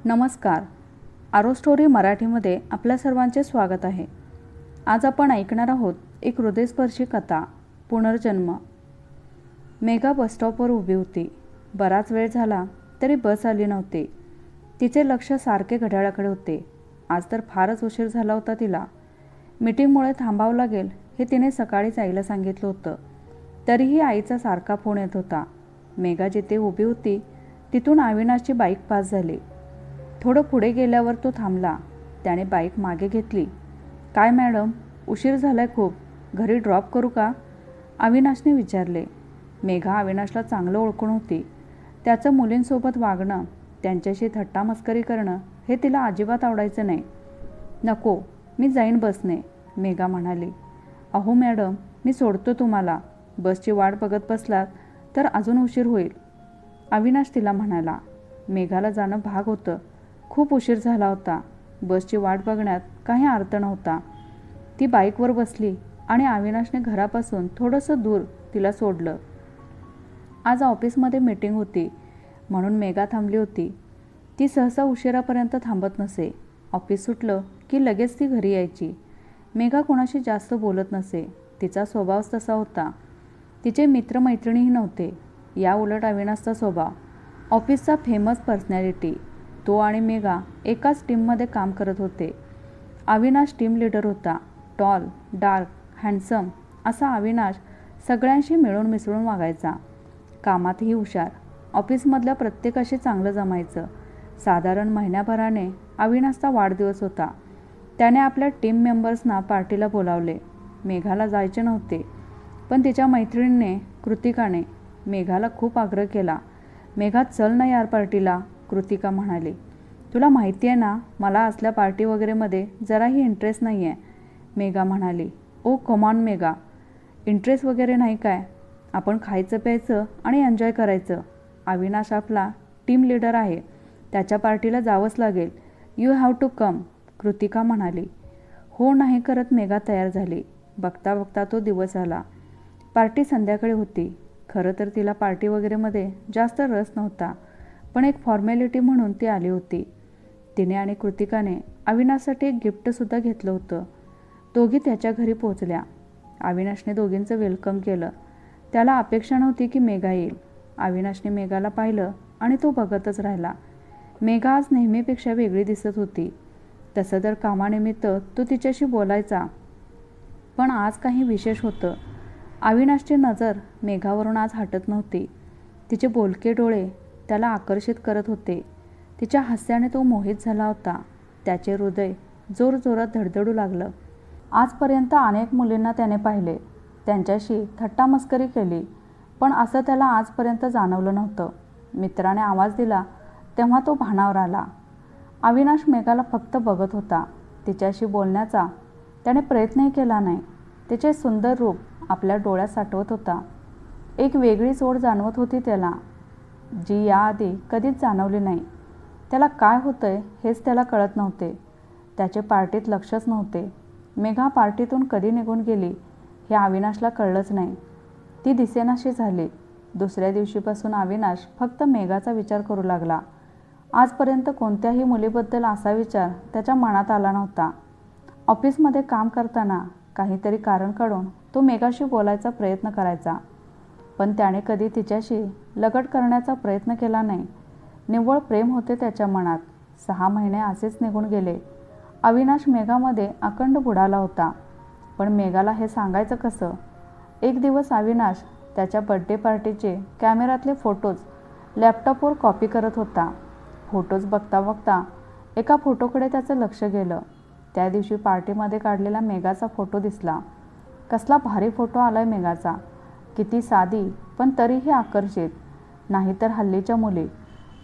नमस्कार. आरो स्टोरी मराठीमध्ये आपल्या सर्वांचे स्वागत आहे. आज आपण ऐकणार आहोत एक हृदयस्पर्शी कथा, पुनर्जन्म. मेघा बस स्टॉपवर उभी होती. बराच वेळ झाला तरी बस आली नव्हती. तिचे लक्ष सारखे घड्याळाकडे होते. आज तर फारच उशीर झाला होता तिला. मीटिंगमुळे थांबावं लागेल हे तिने सकाळीच आईला सांगितलं होतं. तरीही आईचा सारखा फोन येत होता. मेघा जिथे उभी होती तिथून अविनाशची बाईक पास झाली. थोडं पुढे गेल्यावर तो थांबला. त्याने बाईक मागे घेतली. काय मॅडम, उशीर झालाय खूप, घरी ड्रॉप करू का? अविनाशने विचारले. मेघा अविनाशला चांगलं ओळखून होती. त्याचं मुलींसोबत वागणं, त्यांच्याशी थट्टा मस्करी करणं हे तिला अजिबात आवडायचं नाही. नको, मी जाईन बसने, मेघा म्हणाली. अहो मॅडम, मी सोडतो तुम्हाला. बसची वाट बघत बसलात तर अजून उशीर होईल, अविनाश तिला म्हणाला. मेघाला जाणं भाग होतं. खूप उशीर झाला होता. बसची वाट बघण्यात काही अर्थ नव्हता. ती बाईकवर बसली आणि अविनाशने घरापासून थोडंसं दूर तिला सोडलं. आज ऑफिसमध्ये मीटिंग होती म्हणून मेघा थांबली होती. ती सहसा उशिरापर्यंत थांबत नसे. ऑफिस सुटलं की लगेच ती घरी यायची. मेघा कोणाशी जास्त बोलत नसे. तिचा स्वभावच तसा होता. तिचे मित्रमैत्रिणीही नव्हते. या उलट अविनाशचा स्वभाव. ऑफिसचा फेमस पर्सनॅलिटी. तो आणि मेघा एकाच टीममध्ये काम करत होते. अविनाश टीम लीडर होता. टॉल, डार्क, हँडसम असा अविनाश सगळ्यांशी मिळून मिसळून वागायचा. कामातही हुशार. ऑफिसमधल्या प्रत्येकाशी चांगलं जमायचं. साधारण महिन्याभराने अविनाशचा वाढदिवस होता. त्याने आपल्या टीम मेंबर्सना पार्टीला बोलावले. मेघाला जायचे नव्हते, पण तिच्या मैत्रिणीने कृतिकाने मेघाला खूप आग्रह केला. मेघा, चल ना यार पार्टीला, कृतिका म्हणाली. तुला माहिती आहे ना, मला असल्या पार्टी वगैरेमध्ये जराही इंटरेस्ट नाही आहे, मेघा म्हणाली. ओ कमॉन मेघा, इंटरेस्ट वगैरे नाही काय, आपण खायचं प्यायचं आणि एन्जॉय करायचं. अविनाश आपला टीम लीडर आहे, त्याच्या पार्टीला जावंच लागेल. You have to come, Kritika म्हणाली. हो नाही करत मेघा तयार झाली. बघता बघता तो दिवस आला. पार्टी संध्याकाळी होती. खरं तर तिला पार्टी वगैरेमध्ये जास्त रस नव्हता, पण एक फॉर्मॅलिटी म्हणून ती आली होती. तिने आणि कृतिकाने अविनाशसाठी एक गिफ्टसुद्धा घेतलं होतं. दोघी त्याच्या घरी पोहोचल्या. अविनाशने दोघींचं वेलकम केलं. त्याला अपेक्षा नव्हती की मेघा येईल. अविनाशने मेघाला पाहिलं आणि तो बघतच राहिला. मेघा आज नेहमीपेक्षा वेगळी दिसत होती. तसं तर कामानिमित्त तो तिच्याशी बोलायचा, पण आज काही विशेष होतं. अविनाशची नजर मेघावरून आज हटत नव्हती. तिचे बोलके डोळे त्याला आकर्षित करत होते. तिच्या हास्याने तो मोहित झाला होता. त्याचे हृदय जोरजोरात धडधडू लागलं. आजपर्यंत अनेक मुलींना त्याने पाहिले, त्यांच्याशी थट्टा मस्करी केली, पण असं त्याला आजपर्यंत जाणवलं नव्हतं. मित्राने आवाज दिला तेव्हा तो भानावर आला. अविनाश मेघाला फक्त बघत होता. तिच्याशी बोलण्याचा त्याने प्रयत्नही केला नाही. तिचे सुंदर रूप आपल्या डोळ्यात साठवत होता. एक वेगळीच ओढ जाणवत होती त्याला, जी याआधी कधीच जाणवली नाही. त्याला काय होतंय हेच त्याला कळत नव्हते. त्याचे पार्टीत लक्षच नव्हते. मेघा पार्टीतून कधी निघून गेली हे अविनाशला कळलंच नाही. ती दिसेनाशी झाली. दुसऱ्या दिवशीपासून अविनाश फक्त मेघाचा विचार करू लागला. आजपर्यंत कोणत्याही मुलीबद्दल असा विचार त्याच्या मनात आला नव्हता. ऑफिसमध्ये काम करताना काहीतरी कारण काढून तो मेघाशी बोलायचा प्रयत्न करायचा, पण त्याने कधी तिच्याशी लगट करण्याचा प्रयत्न केला नाही. निव्वळ प्रेम होते त्याच्या मनात. 6 महिने असेच निघून गेले. अविनाश मेघामध्ये अखंड बुडाला होता, पण मेघाला हे सांगायचं कसं? एक दिवस अविनाश त्याच्या बड्डे पार्टीचे कॅमेऱ्यातले फोटोज लॅपटॉपवर कॉपी करत होता. फोटोज बघता बघता एका फोटोकडे त्याचं लक्ष गेलं. त्या दिवशी पार्टीमध्ये काढलेला मेघाचा फोटो दिसला. कसला भारी फोटो आलाय मेघाचा. किती साधी पण तरीही आकर्षित. नाहीतर हल्लीच्या मुली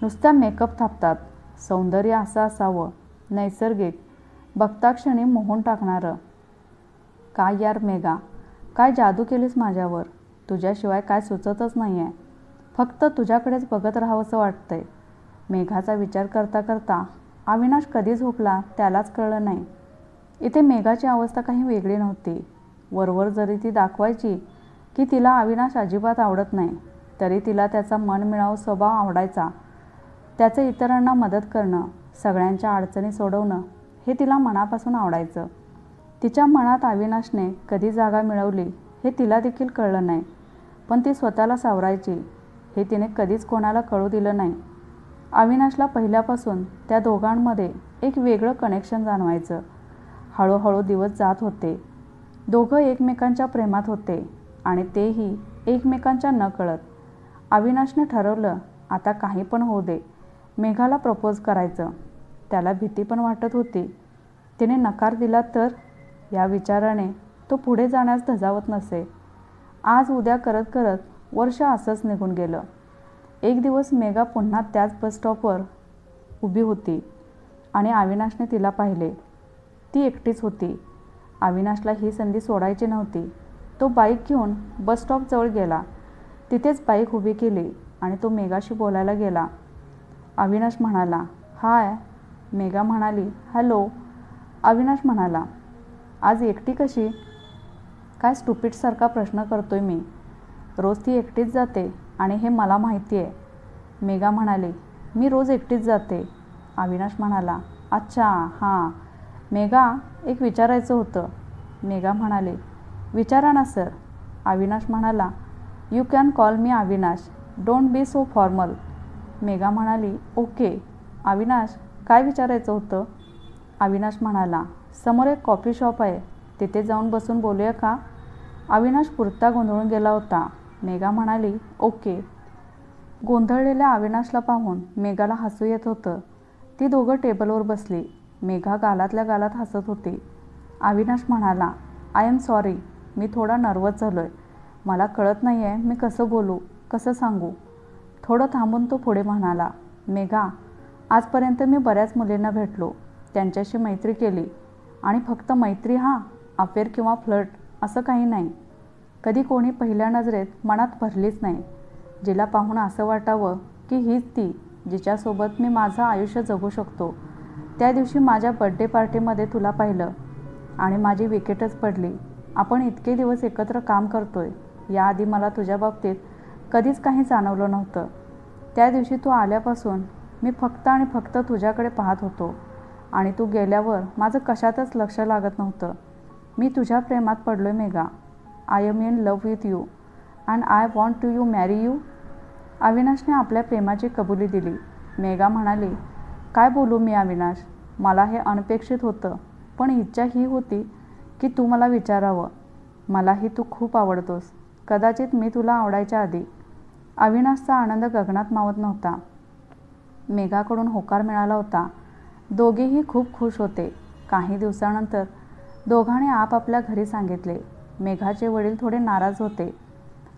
नुसत्या मेकअप थापतात. सौंदर्य असं असावं, नैसर्गिक, बघता क्षणी मोहून टाकणारं. काय यार मेघा, काय जादू केलीस माझ्यावर. तुझ्याशिवाय काय सुचतच नाही आहे. फक्त तुझ्याकडेच बघत राहावंसं वाटतंय. मेघाचा विचार करता करता अविनाश कधी झोपला त्यालाच कळलं नाही. इथे मेघाची अवस्था काही वेगळी नव्हती. वरवर जरी ती दाखवायची की तिला अविनाश अजिबात आवडत नाही, तरी तिला त्याचा मनमिळावू स्वभाव आवडायचा. त्याचे इतरांना मदत करणं, सगळ्यांच्या अडचणी सोडवणं हे तिला मनापासून आवडायचं. तिच्या मनात अविनाशने कधी जागा मिळवली हे तिला देखील कळलं नाही, पण ती स्वतःला सावरायची हे तिने कधीच कोणाला कळू दिलं नाही. अविनाशला पहिल्यापासून त्या दोघांमध्ये एक वेगळं कनेक्शन जाणवायचं. हळूहळू दिवस जात होते. दोघं एकमेकांच्या प्रेमात होते आणि तेही एकमेकांच्या न कळत. अविनाशने ठरवलं, आता काही पण होऊ दे, मेघाला प्रपोज करायचं. त्याला भीती पण वाटत होती. तिने नकार दिला तर, या विचाराने तो पुढे जाण्यास धजावत नसे. आज उद्या करत करत वर्ष असंच निघून गेलं. एक दिवस मेघा पुन्हा त्याच बसस्टॉपवर उभी होती आणि अविनाशने तिला पाहिले. ती एकटीच होती. अविनाशला ही संधी सोडायची नव्हती. तो बाईक घेऊन बसस्टॉपजवळ गेला. तिथेच बाईक उभी केली आणि तो मेघाशी बोलायला गेला. अविनाश म्हणाला, हाय. मेघा म्हणाली, हॅलो. अविनाश म्हणाला, आज एकटी कशी? काय स्टुपिडसारखा प्रश्न करतोय मी. रोज ती एकटीच जाते आणि हे मला माहिती आहे. मेघा म्हणाली, मी रोज एकटीच जाते. अविनाश म्हणाला, अच्छा, हां. मेघा, एक विचारायचं होतं. मेघा म्हणाली, विचारा ना सर. अविनाश म्हणाला, you can call me Avinash. Don't be so formal. Megha म्हणाली, ओके. अविनाश, काय विचारायचं होतं? अविनाश म्हणाला, समोर एक कॉफी शॉप आहे, तिथे जाऊन बसून बोलूया का? अविनाश पुरता गोंधळून गेला होता. मेघा म्हणाली, ओके. गोंधळलेल्या अविनाशला पाहून मेघाला हसू येत होतं. ती दोघं टेबलवर बसली. मेघा गालातल्या गालात हसत होती. अविनाश म्हणाला, आय एम सॉरी, मी थोडा नर्वस झालो आहे. मला कळत नाही आहे मी कसं बोलू, कसं सांगू. थोडं थांबून तो पुढे म्हणाला, मेघा, आजपर्यंत मी बऱ्याच मुलींना भेटलो, त्यांच्याशी मैत्री केली. आणि फक्त मैत्री, हां, अफेअर किंवा फ्लर्ट असं काही नाही. कधी कोणी पहिल्या नजरेत मनात भरलीच नाही, जिला पाहून असं वाटावं की हीच ती जिच्यासोबत मी माझं आयुष्य जगू शकतो. त्या दिवशी माझ्या बड्डे पार्टीमध्ये तुला पाहिलं आणि माझी विकेटच पडली. आपण इतके दिवस एकत्र काम करतोय, याआधी मला तुझ्या बाबतीत कधीच काही जाणवलं नव्हतं. त्या दिवशी तू आल्यापासून मी फक्त आणि फक्त तुझ्याकडे पाहत होतो आणि तू गेल्यावर माझं कशातच लक्ष लागत नव्हतं. मी तुझ्या प्रेमात पडलोय Megha. I am in love with you and I want to you marry you. अविनाशने आपल्या प्रेमाची कबुली दिली. मेघा म्हणाली, काय बोलू मी अविनाश, मला हे अनपेक्षित होतं, पण इच्छा ही होती की तू मला विचारावं. मलाही तू खूप आवडतोस, कदाचित मी तुला आवडायच्या आधी. अविनाशचा आनंद गगनात मावत नव्हता. मेघाकडून होकार मिळाला होता. दोघेही खूप खुश होते. काही दिवसानंतर दोघांनी आपापल्या घरी सांगितले. मेघाचे वडील थोडे नाराज होते.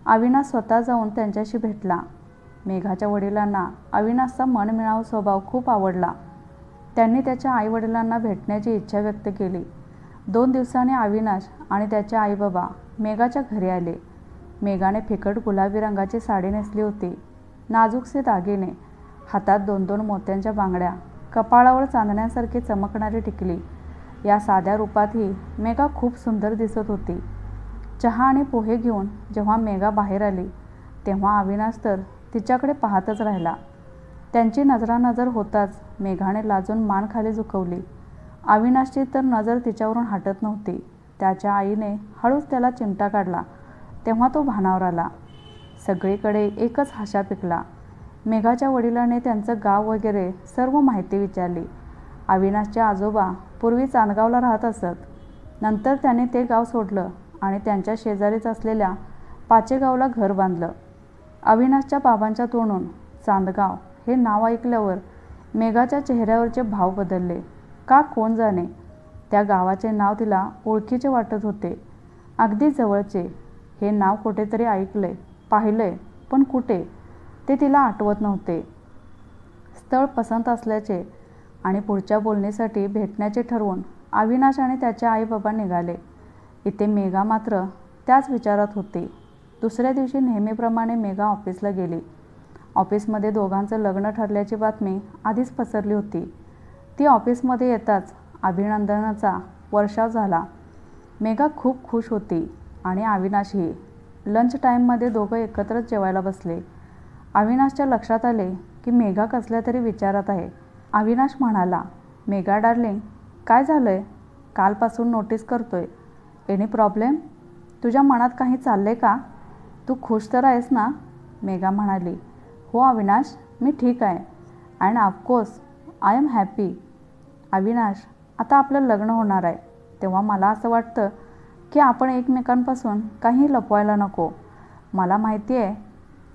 अविनाश स्वतः जाऊन त्यांच्याशी भेटला. मेघाच्या वडिलांना अविनाशचा मनमिळावू स्वभाव खूप आवडला. त्यांनी त्याच्या आईवडिलांना भेटण्याची इच्छा व्यक्त केली. 2 दिवसांनी अविनाश आणि त्याचे आईबाबा मेघाच्या घरी आले. मेघाने फिकट गुलाबी रंगाची साडी नेसली होती. नाजूकसे दागिने, हातात 2-2 मोत्यांच्या बांगड्या, कपाळावर चांदण्यासारखी चमकणारी टिकली. या साध्या रूपातही मेघा खूप सुंदर दिसत होती. चहा आणि पोहे घेऊन जेव्हा मेघा बाहेर आली तेव्हा अविनाश तर तिच्याकडे पाहतच राहिला. त्यांची नजरानजर होताच मेघाने लाजून मान खाली झुकवली. अविनाशची तर नजर तिच्यावरून हटत नव्हती. त्याच्या आईने हळूच त्याला चिमटा काढला तेव्हा तो भानावर आला. सगळीकडे एकच हाशा पिकला. मेघाच्या वडिलांनी त्यांचं गाव वगैरे सर्व माहिती विचारली. अविनाशचे आजोबा पूर्वी चांदगावला राहत असत. नंतर त्यांनी ते गाव सोडलं आणि त्यांच्या शेजारीच असलेल्या पाचेगावला घर बांधलं. अविनाशच्या बाबांच्या तोंडून चांदगाव हे नाव ऐकल्यावर मेघाच्या चेहऱ्यावरचे भाव बदलले. का कोण जाणे, त्या गावाचे नाव तिला ओळखीचे वाटत होते, अगदी जवळचे. हे नाव कुठेतरी ऐकलंय, पाहिलंय, पण कुठे ते तिला आठवत नव्हते. स्थळ पसंत असल्याचे आणि पुढच्या बोलणीसाठी भेटण्याचे ठरवून अविनाश आणि त्याचे आईबाबा निघाले. इथे मेघा मात्र त्याच विचारात होती. दुसऱ्या दिवशी नेहमीप्रमाणे मेघा ऑफिसला गेली. ऑफिसमध्ये दोघांचं लग्न ठरल्याची बातमी आधीच पसरली होती. ती ऑफिसमध्ये येताच अभिनंदनाचा वर्षाव झाला. मेघा खूप खुश होती आणि अविनाशही. लंच टाईममध्ये दोघं एकत्रच जेवायला बसले. अविनाशच्या लक्षात आले की मेघा कसल्या तरी विचारात आहे. अविनाश म्हणाला, मेघा डार्लिंग, काय झालंय? कालपासून नोटीस करतोय. Any problem? तुझ्या मनात काही चाललंय का? तू खुश तर आहेस ना? मेघा म्हणाली, हो अविनाश, मी ठीक आहे. And of course I am happy. Avinash, आता आपलं लग्न होणार आहे, तेव्हा मला असं वाटतं की आपण एकमेकांपासून काही लपवायला नको. मला माहिती आहे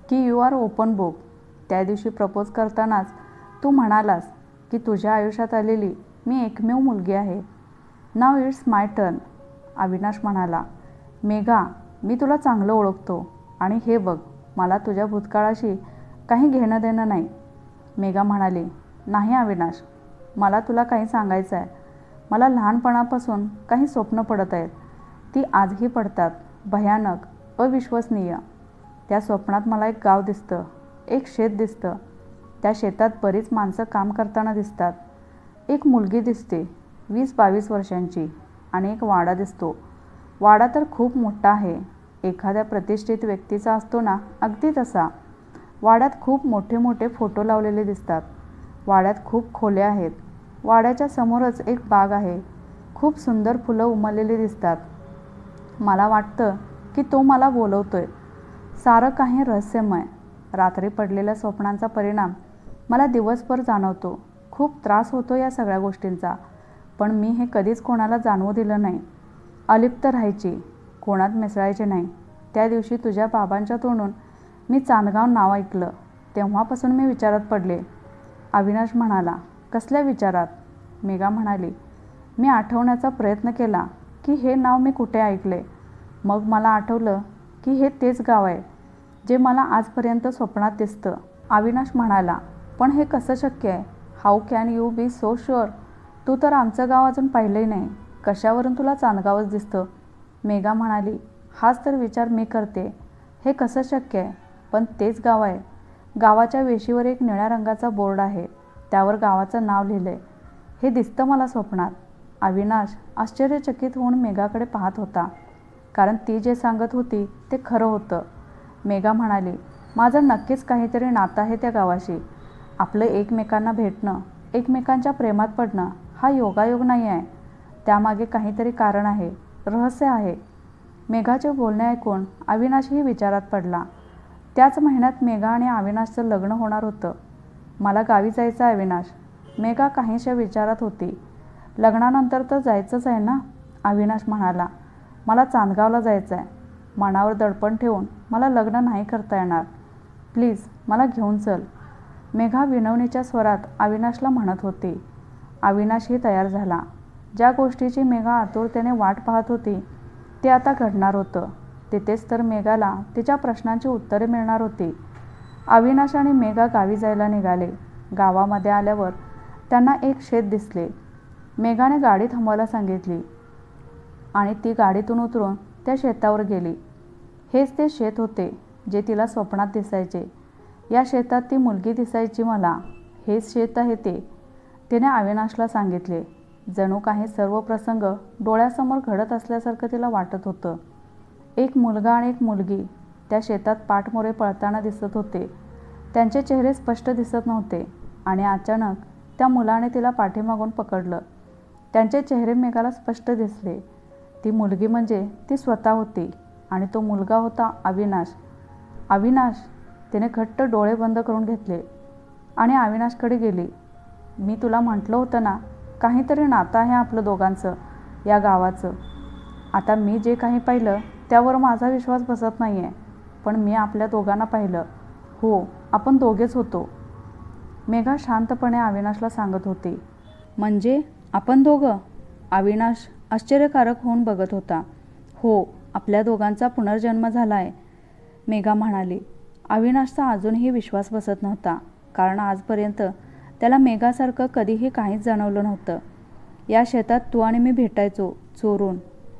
की यू आर ओपन बुक. त्या दिवशी प्रपोज करतानाच तू म्हणालास की तुझ्या आयुष्यात आलेली मी एकमेव मुलगी आहे. नाव इट्स माय टर्न. अविनाश म्हणाला, मेघा, मी तुला चांगलं ओळखतो आणि हे बघ, मला तुझ्या भूतकाळाशी काही घेणं देणं नाही. मेघा म्हणाली, नाही अविनाश, मला तुला काही सांगायचं आहे. मला लहानपणापासून काही स्वप्न पडत आहेत. ती आजही पडतात, भयानक, अविश्वसनीय. त्या स्वप्नात मला एक गाव दिसतं, एक शेत दिसतं. त्या शेतात बरीच माणसं काम करताना दिसतात. एक मुलगी दिसते 20-22 वर्षांची आणि एक वाडा दिसतो. वाडा तर खूप मोठा आहे, एखाद्या प्रतिष्ठित व्यक्तीचा असतो ना, अगदी तसा. वाड्यात खूप मोठे मोठे फोटो लावलेले दिसतात. वाड्यात खूप खोल्या आहेत. वाड्याच्या समोरच एक बाग आहे. खूप सुंदर फुलं उमललेली दिसतात. मला वाटतं की तो मला बोलवतोय. सारं काही रहस्यमय. रात्री पडलेल्या स्वप्नांचा परिणाम मला दिवसभर जाणवतो. खूप त्रास होतो या सगळ्या गोष्टींचा, पण मी हे कधीच कोणाला जाणवू दिलं नाही. अलिप्त राहायची, कोणात मिसळायचे नाही. त्या दिवशी तुझ्या बाबांच्या तोंडून मी चांदगाव नाव ऐकलं, तेव्हापासून मी विचारात पडले. अविनाश म्हणाला, कसल्या विचारात? मेघा म्हणाली, मी आठवण्याचा प्रयत्न केला की हे नाव मी कुठे ऐकले. मग मला आठवलं की हे तेच गाव आहे जे मला आजपर्यंत स्वप्नात दिसतं. अविनाश म्हणाला, पण हे कसं शक्य आहे? How can you be so sure? तू तर आमचं गाव अजून पाहिलंही नाही. कशावरून तुला चांदगावच दिसतं? मेघा म्हणाली, हाच तर विचार मी करते. हे कसं शक्य आहे? पण तेच गाव आहे. गावाच्या वेशीवर एक निळ्या रंगाचा बोर्ड आहे. त्यावर गावाचं नाव लिहिलं आहे. हे दिसतं मला स्वप्नात. अविनाश आश्चर्यचकित होऊन मेघाकडे पाहत होता, कारण ती जे सांगत होती ते खरं होतं. मेघा म्हणाली, माझं नक्कीच काहीतरी नातं आहे त्या गावाशी. आपलं एकमेकांना भेटणं, एकमेकांच्या प्रेमात पडणं हा योगायोग नाही आहे. त्यामागे काहीतरी कारण आहे, रहस्य आहे. मेघाचे बोलणे ऐकून अविनाशही विचारात पडला. त्याच महिन्यात मेघा आणि अविनाशचं लग्न होणार होतं. मला गावी जायचं आहे अविनाश. मेघा काहीशा विचारात होती. लग्नानंतर तर जायचंच आहे ना? अविनाश म्हणाला, मला चांदगावला जायचं आहे. मनावर दडपण ठेवून मला लग्न नाही करता येणार. प्लीज मला घेऊन चल. मेघा विनवणीच्या स्वरात अविनाशला म्हणत होती. अविनाशही तयार झाला. ज्या गोष्टीची मेघा आतुरतेने वाट पाहत होती ते आता घडणार होतं. तिथेच तर मेघाला तिच्या प्रश्नांची उत्तरे मिळणार होती. अविनाश आणि मेघा गावी जायला निघाले. गावामध्ये आल्यावर त्यांना एक शेत दिसले. मेघाने गाडी थांबवायला सांगितली आणि ती गाडीतून उतरून त्या शेतावर गेली. हेच ते शेत होते जे तिला स्वप्नात दिसायचे. या शेतात ती मुलगी दिसायची मला. हेच शेत आहे ते, तिने अविनाशला सांगितले. जणू काही सर्व प्रसंग डोळ्यासमोर घडत असल्यासारखं तिला वाटत होतं. एक मुलगा आणि एक मुलगी त्या शेतात पाठमोरे पळताना दिसत होते. त्यांचे चेहरे स्पष्ट दिसत नव्हते आणि अचानक त्या मुलाने तिला पाठीमागून पकडलं. त्यांचे चेहरे मेघाला स्पष्ट दिसले. ती मुलगी म्हणजे ती स्वतः होती आणि तो मुलगा होता अविनाश. अविनाश, तिने घट्ट डोळे बंद करून घेतले आणि अविनाशकडे गेली. मी तुला म्हटलं होतं ना, काहीतरी नातं आहे आपलं दोघांचं, या गावाचं. आता मी जे काही पाहिलं त्यावर माझा विश्वास बसत नाही आहे, पण मी आपल्या दोघांना पाहिलं. हो, आपण दोघेच होतो. मेघा शांतपणे अविनाशला सांगत होती. म्हणजे आपण दोघं? अविनाश आश्चर्यकारक होऊन बघत होता. हो, आपल्या दोघांचा पुनर्जन्म झाला आहे, मेघा म्हणाली. अविनाशचा अजूनही विश्वास बसत नव्हता, कारण आजपर्यंत त्याला मेघासारखं कधीही काहीच जाणवलं नव्हतं. या शेतात तू आणि मी भेटायचो चोरून.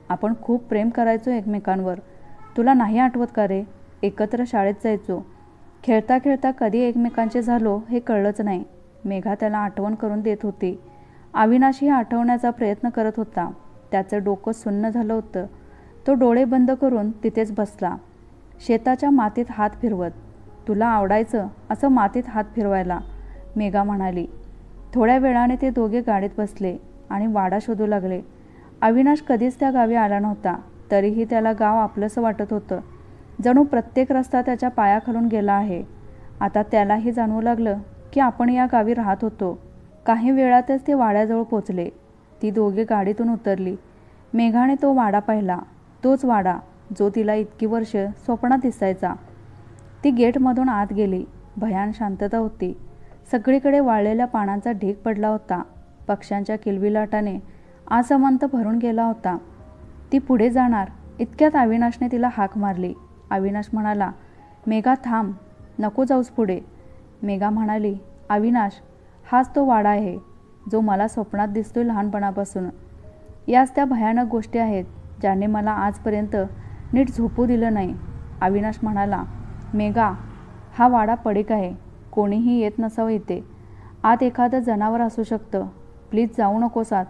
आपण खूप प्रेम करायचो एकमेकांवर. तुला नाही आठवत का रे? एकत्र शाळेत जायचो. खेळता खेळता कधी एकमेकांचे झालो हे कळलंच नाही. मेघा त्याला आठवण करून देत होती. अविनाशही आठवण्याचा प्रयत्न करत होता. त्याचं डोकं सुन्न झालं होतं. तो डोळे बंद करून तिथेच बसला, शेताच्या मातीत हात फिरवत. तुला आवडायचं असं मातीत हात फिरवायला, मेघा म्हणाली. थोड्या वेळाने ते दोघे गाडीत बसले आणि वाडा शोधू लागले. अविनाश कधीच त्या गावी आला नव्हता, तरीही त्याला गाव आपलंसं वाटत होतं. जणू प्रत्येक रस्ता त्याच्या पायाखालून गेला आहे. आता त्यालाही जाणवू लागलं की आपण या गावी राहत होतो. काही वेळातच ते वाड्याजवळ पोचले. ती दोघे गाडीतून उतरली. मेघाने तो वाडा पाहिला, तोच वाडा जो तिला इतकी वर्ष स्वप्नात दिसायचा. ती गेटमधून आत गेली. भयान शांतता होती. सगळीकडे वाळलेल्या पानांचा ढीग पडला होता. पक्ष्यांच्या किलबिलाटाने आसमंत भरून गेला होता. ती पुढे जाणार इतक्यात अविनाशने तिला हाक मारली. अविनाश म्हणाला, मेघा थांब, नको जाऊस पुढे. मेघा म्हणाली, अविनाश, हाच तो वाडा आहे जो मला स्वप्नात दिसतोय लहानपणापासून. याच त्या भयानक गोष्टी आहेत ज्याने मला आजपर्यंत नीट झोपू दिलं नाही. अविनाश म्हणाला, मेघा, हा वाडा पडीक आहे. कोणीही येत नसावं इथे. आत एखादं जनावर असू शकतं. प्लीज जाऊ नकोस आत.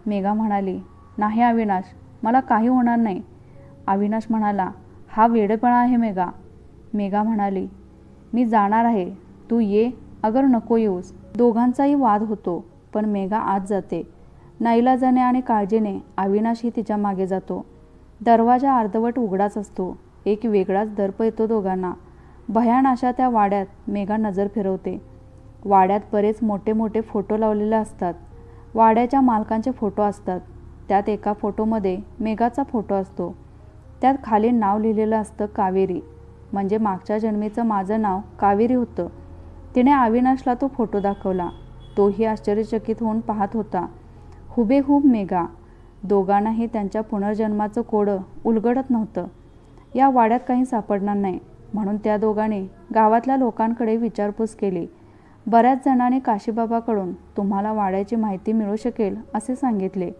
मेघा म्हणाली, नाही अविनाश, मला काही होणार नाही. अविनाश म्हणाला, हा वेडेपणा आहे मेघा. मेघा म्हणाली, मी जाणार आहे, तू ये अगर नको येऊस. दोघांचाही वाद होतो, पण मेघा आत जाते. नाईलाजाने आणि काळजीने अविनाशही तिच्या मागे जातो. दरवाजा अर्धवट उघडाच असतो. एक वेगळाच दर्प येतो दोघांना. भयान अशा त्या वाड्यात मेघा नजर फिरवते. वाड्यात बरेच मोठे मोठे फोटो लावलेले असतात. वाड्याच्या मालकांचे फोटो असतात. त्यात एका फोटोमध्ये मेघाचा फोटो असतो. त्यात खाली नाव लिहिलेलं असतं कावेरी. म्हणजे मागच्या जन्मीचं माझं नाव कावेरी होतं. तिने अविनाशला तो फोटो दाखवला. तोही आश्चर्यचकित होऊन पाहत होता. हुबेहूब मेघा. दोघांनाही त्यांच्या पुनर्जन्माचं कोडं उलगडत नव्हतं. या वाड्यात काही सापडणार नाही म्हणून त्या दोघांनी गावातल्या लोकांकडे विचारपूस केली. बऱ्याच जणांनी काशीबाबाकडून तुम्हाला वाड्याची माहिती मिळू शकेल असे सांगितले.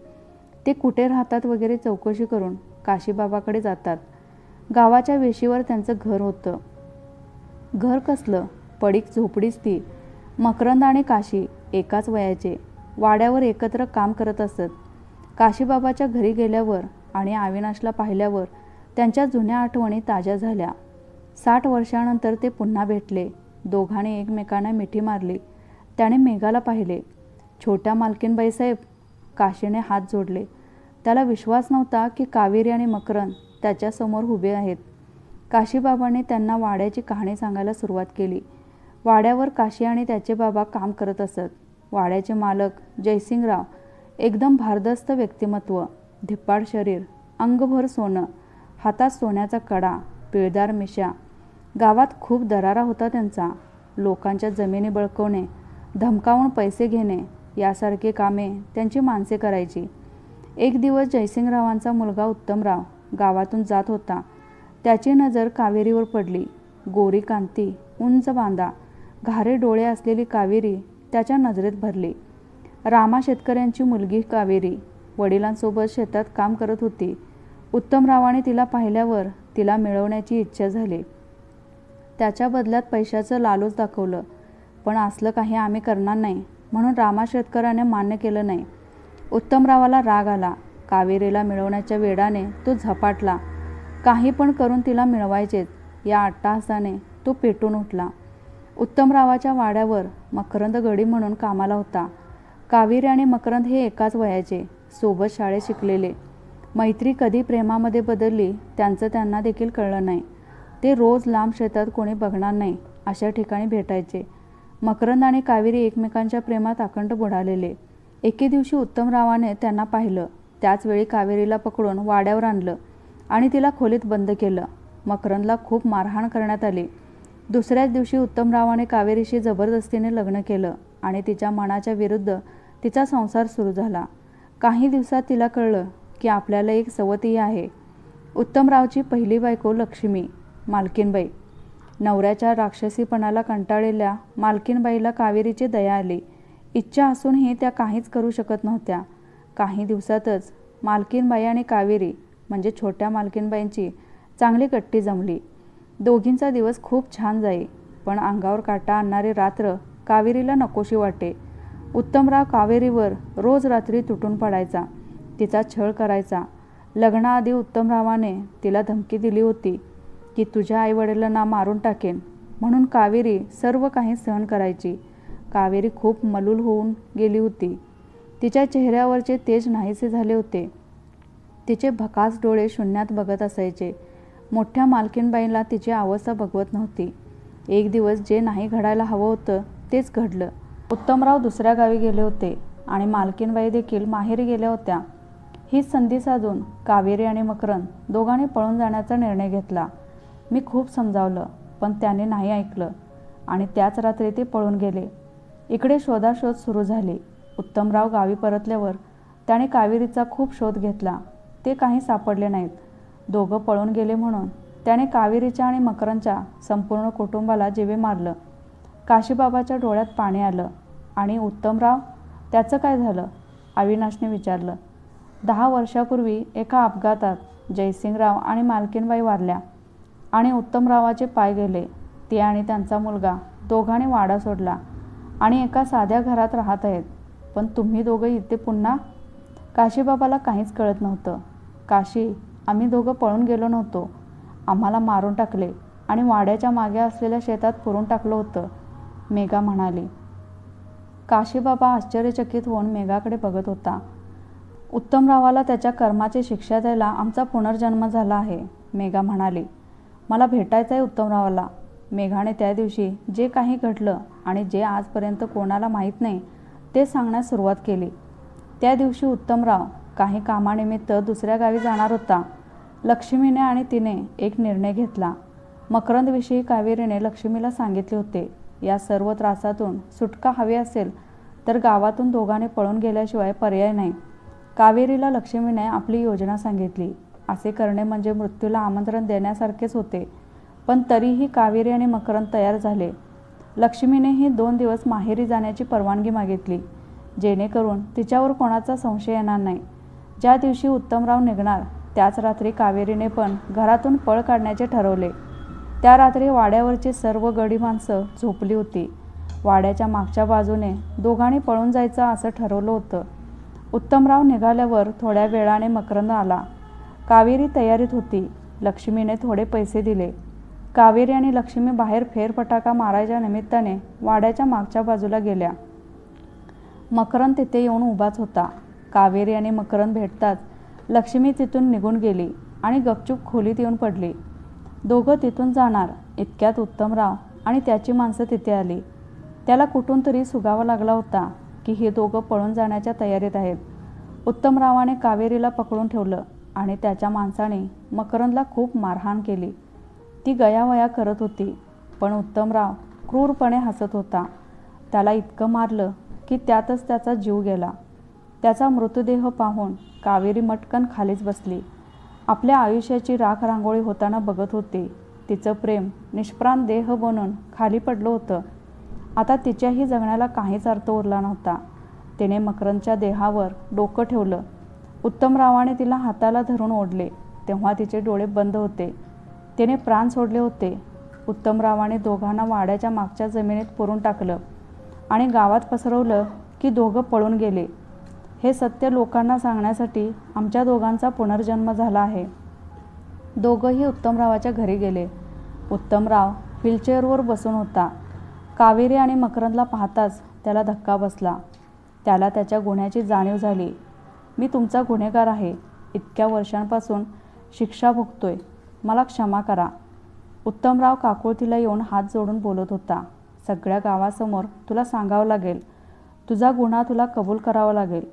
ते कुठे राहतात वगैरे चौकशी करून काशीबाबाकडे जातात. गावाच्या वेशीवर त्यांचं घर होतं. घर कसलं, पडीक झोपडीच ती. मकरंद आणि काशी एकाच वयाचे. वाड्यावर एकत्र काम करत असत. काशीबाबाच्या घरी गेल्यावर आणि अविनाशला पाहिल्यावर त्यांच्या जुन्या आठवणी ताज्या झाल्या. 60 वर्षानंतर ते पुन्हा भेटले. दोघांनी एकमेकांना मिठी मारली. त्याने मेघाला पाहिले. छोट्या मालकीनबाई साहेब. काशीने हात जोडले. त्याला विश्वास नव्हता की कावेरी आणि मकरंद त्याच्यासमोर उभे आहेत. काशीबाबांनी त्यांना वाड्याची कहाणी सांगायला सुरुवात केली. वाड्यावर काशी आणि त्याचे बाबा काम करत असत. वाड्याचे मालक जयसिंगराव एकदम भारदस्त व्यक्तिमत्व, धिप्पाड शरीर, अंगभर सोनं, हातात सोन्याचा कडा, पिळदार मिशा. गावात खूप दरारा होता त्यांचा. लोकांच्या जमिनी बळकवणे, धमकावून पैसे घेणे यासारखे कामे त्यांची माणसे करायची. एक दिवस जयसिंगरावांचा मुलगा उत्तमराव गावातून जात होता. त्याची नजर कावेरीवर पडली. गोरी कांती, उंच बांधा, घारे डोळे असलेली कावेरी त्याच्या नजरेत भरली. रामा शेतकऱ्यांची मुलगी कावेरी वडिलांसोबत शेतात काम करत होती. उत्तमरावाने तिला पाहिल्यावर तिला मिळवण्याची इच्छा झाली. त्याच्या बदल्यात पैशाचं लालूच दाखवलं. पण असलं काही आम्ही करणार नाही म्हणून रामा शेतकऱ्याने मान्य केलं नाही. उत्तमरावाला राग आला. कावेरीला मिळवण्याच्या वेडाने तो झपाटला. काही पण करून तिला मिळवायचेच या अट्टाहासाने तो पेटून उठला. उत्तमरावाच्या वाड्यावर मकरंद गडी म्हणून कामाला होता. कावेरी आणि मकरंद हे एकाच वयाचे, सोबत शाळेत शिकलेले. मैत्री कधी प्रेमामध्ये बदलली त्यांचं त्यांना देखील कळलं नाही. ते रोज लांब शेतात कोणी बघणार नाही अशा ठिकाणी भेटायचे. मकरंद आणि कावेरी एकमेकांच्या प्रेमात अखंड बुडालेले. एके दिवशी उत्तमरावाने त्यांना पाहिलं. त्याचवेळी कावेरीला पकडून वाड्यावर आणलं आणि तिला खोलीत बंद केलं. मकरंदला खूप मारहाण करण्यात आली. दुसऱ्याच दिवशी उत्तमरावाने कावेरीशी जबरदस्तीने लग्न केलं आणि तिच्या मनाच्या विरुद्ध तिचा संसार सुरू झाला. काही दिवसात तिला कळलं की आपल्याला एक सवतीही आहे. उत्तमरावची पहिली बायको लक्ष्मी, मालकीनबाई. नवऱ्याच्या राक्षसीपणाला कंटाळलेल्या मालकीनबाईला कावेरीची दया आली. इच्छा असूनही त्या काहीच करू शकत नव्हत्या. काही दिवसातच मालकीनबाई आणि कावेरी म्हणजे छोट्या मालकीनबाईंची चांगली गट्टी जमली. दोघींचा दिवस खूप छान जाई. पण अंगावर काटा आणणारी रात्र कावेरीला नकोशी वाटे. उत्तमराव कावेरीवर रोज रात्री तुटून पडायचा. तिचा छळ करायचा. लग्नाआधी उत्तमरावाने तिला धमकी दिली होती की तुझ्या आईवडिलांना मारून टाकेन म्हणून कावेरी सर्व काही सहन करायची. कावेरी खूप मलूल होऊन गेली होती. तिच्या चेहऱ्यावरचे तेज नाहीसे झाले होते. तिचे भकास डोळे शून्यात बघत असायचे. मोठ्या मालकीणबाईला तिची अवस्था बघवत नव्हती. एक दिवस जे नाही घडायला हवं होतं तेच घडलं. उत्तमराव दुसऱ्या गावी गेले होते आणि मालकीणबाई देखील माहेरी गेल्या होत्या. हीच संधी साधून कावेरी आणि मकरंद दोघांनी पळून जाण्याचा निर्णय घेतला. मी खूप समजावलं, पण त्याने नाही ऐकलं आणि त्याच रात्री ते पळून गेले. इकडे शोधाशोध सुरू झाली. उत्तमराव गावी परतल्यावर त्याने कावेरीचा खूप शोध घेतला. ते काही सापडले नाहीत. दोघं पळून गेले म्हणून त्याने कावेरीच्या आणि मकरंदच्या संपूर्ण कुटुंबाला जीवे मारलं. काशीबाबाच्या डोळ्यात पाणी आलं. आणि उत्तमराव, त्याचं काय झालं? अविनाशने विचारलं. 10 वर्षापूर्वी एका अपघातात जयसिंगराव आणि मालकीणबाई वारल्या आणि उत्तमरावाचे पाय गेले. ते आणि त्यांचा मुलगा दोघांनी वाडा सोडला आणि एका साध्या घरात राहत आहेत. पण तुम्ही दोघं इथे पुन्हा? काशीबाबाला काहीच कळत नव्हतं. काशी, आम्ही दोघं पळून गेलो नव्हतो. आम्हाला मारून टाकले आणि वाड्याच्या मागे असलेल्या शेतात पुरून टाकलं होतं, मेघा म्हणाली. काशीबाबा आश्चर्यचकित होऊन मेघाकडे बघत होता. उत्तमरावाला त्याच्या कर्माची शिक्षा द्यायला आमचा पुनर्जन्म झाला आहे, मेघा म्हणाली. मला भेटायचं आहे उत्तमरावाला. मेघाने त्या दिवशी जे काही घडलं आणि जे आजपर्यंत कोणाला माहीत नाही ते सांगण्यास सुरुवात केली. त्या दिवशी उत्तमराव काही कामानिमित्त दुसऱ्या गावी जाणार होता. लक्ष्मीने आणि तिने एक निर्णय घेतला. मकरंदविषयी कावेरीने लक्ष्मीला सांगितले होते. या सर्व त्रासातून सुटका हवी असेल तर गावातून दोघांनी पळून गेल्याशिवाय पर्याय नाही. कावेरीला लक्ष्मीने आपली योजना सांगितली. असे करणे म्हणजे मृत्यूला आमंत्रण देण्यासारखेच होते. पण तरीही कावेरी आणि मकरंद तयार झाले. लक्ष्मीनेही 2 दिवस माहेरी जाण्याची परवानगी मागितली, जेणेकरून तिच्यावर कोणाचा संशय येणार नाही. ज्या दिवशी उत्तमराव निघणार त्याच रात्री कावेरीने पण घरातून पळ काढण्याचे ठरवले. त्या रात्री वाड्यावरची सर्व गडी माणसं झोपली होती. वाड्याच्या मागच्या बाजूने दोघांनी पळून जायचं असं ठरवलं होतं. उत्तमराव निघाल्यावर थोड्या वेळाने मकरंद आला. कावेरी तयारीत होती. लक्ष्मीने थोडे पैसे दिले. कावेरी आणि लक्ष्मी बाहेर फेरफटाका मारायच्या निमित्ताने वाड्याच्या मागच्या बाजूला गेल्या. मकरंद तिथे येऊन उभाच होता. कावेरी आणि मकरंद भेटताच लक्ष्मी तिथून निघून गेली आणि गपचूप खोलीत येऊन पडली. दोघं तिथून जाणार इतक्यात उत्तमराव आणि त्याची माणसं तिथे आली. त्याला कुठून तरी सुगावा लागला होता की हे दोघं पळून जाण्याच्या तयारीत आहेत. उत्तमरावाने कावेरीला पकडून ठेवलं आणि त्याच्या माणसाने मकरंदला खूप मारहाण केली. ती गयावया करत होती, पण उत्तमराव क्रूरपणे हसत होता. त्याला इतकं मारलं की त्यातच त्याचा जीव गेला. त्याचा मृतदेह पाहून कावेरी मटकन खालीच बसली. आपल्या आयुष्याची राख रांगोळी होताना बघत होती. तिचं प्रेम निष्प्राण देह बनून खाली पडलं होतं. आता तिच्याही जगण्याला काहीच अर्थ उरला नव्हता. तिने मकरंदच्या देहावर डोकं ठेवलं. उत्तमरावाने तिला हाताला धरून ओढले तेव्हा तिचे डोळे बंद होते. तिने प्राण सोडले होते. उत्तमरावाने दोघांना वाड्याच्या मागच्या जमिनीत पुरून टाकलं आणि गावात पसरवलं की दोघं पळून गेले. हे सत्य लोकांना सांगण्यासाठी आमच्या दोघांचा पुनर्जन्म झाला आहे. दोघंही उत्तमरावाच्या घरी गेले. उत्तमराव व्हीलचेअरवर बसून होता. कावेरी आणि मकरंदला पाहताच त्याला धक्का बसला. त्याला त्याच्या गुन्ह्याची जाणीव झाली. मी तुमचा गुन्हेगार आहे. इतक्या वर्षांपासून शिक्षा भोगतोय. मला क्षमा करा. उत्तमराव काकुळतीला येऊन हात जोडून बोलत होता. सगळ्या गावासमोर तुला सांगावं लागेल. तुझा गुन्हा तुला कबूल करावा लागेल.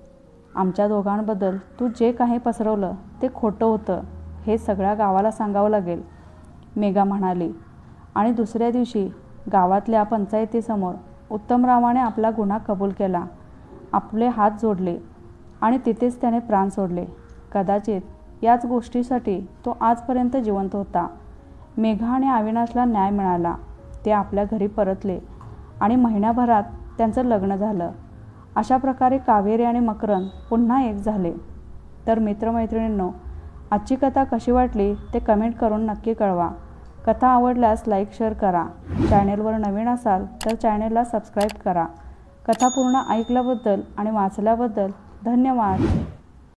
आमच्या दोघांबद्दल तू जे काही पसरवलं ते खोटं होतं हे सगळ्या गावाला सांगावं लागेल, मेघा म्हणाली. आणि दुसऱ्या दिवशी गावातल्या पंचायतीसमोर उत्तमरावाने आपला गुन्हा कबूल केला. आपले हात जोडले आणि तिथेच त्याने प्राण सोडले. कदाचित याच गोष्टीसाठी तो आजपर्यंत जिवंत होता. मेघा आणि अविनाशला न्याय मिळाला. ते आपल्या घरी परतले आणि महिन्याभरात त्यांचं लग्न झालं. अशा प्रकारे कावेरी आणि मकरंद पुन्हा एक झाले. तर मित्रमैत्रिणींनो, आजची कथा कशी वाटली ते कमेंट करून नक्की कळवा. कथा आवडल्यास लाईक शेअर करा. चॅनेलवर नवीन असाल तर चॅनेलला सबस्क्राईब करा. कथा पूर्ण ऐकल्याबद्दल आणि वाचल्याबद्दल धन्यवाद.